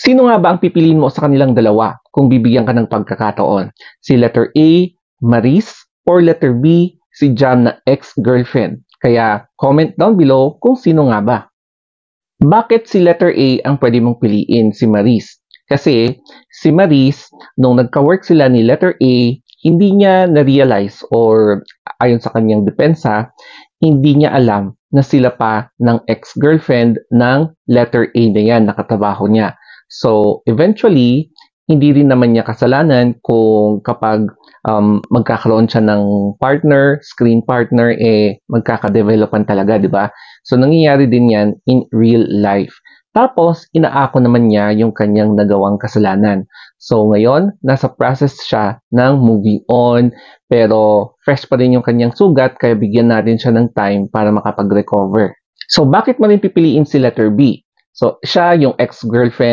Sino nga ba ang pipiliin mo sa kanilang dalawa kung bibigyan ka ng pagkakataon? Si letter A, Maris, or letter B, si Jam na ex-girlfriend? Kaya comment down below kung sino nga ba. Bakit si letter A ang pwede mong piliin, si Maris? Kasi si Maris, nung nagka-work sila ni letter A, hindi niya na-realize or ayon sa kanyang depensa, hindi niya alam na sila pa ng ex-girlfriend ng letter A na yan, nakatrabaho niya. So, eventually, hindi rin naman niya kasalanan kung kapag magkakaroon siya ng partner, screen partner, magkakadevelopan talaga, di ba? So, nangyayari din yan in real life. Tapos, inaako naman niya yung kanyang nagawang kasalanan. So, ngayon, nasa process siya ng moving on, pero fresh pa rin yung kanyang sugat, kaya bigyan natin siya ng time para makapag-recover. So, bakit mo rin pipiliin si letter B? So, siya yung ex-girlfriend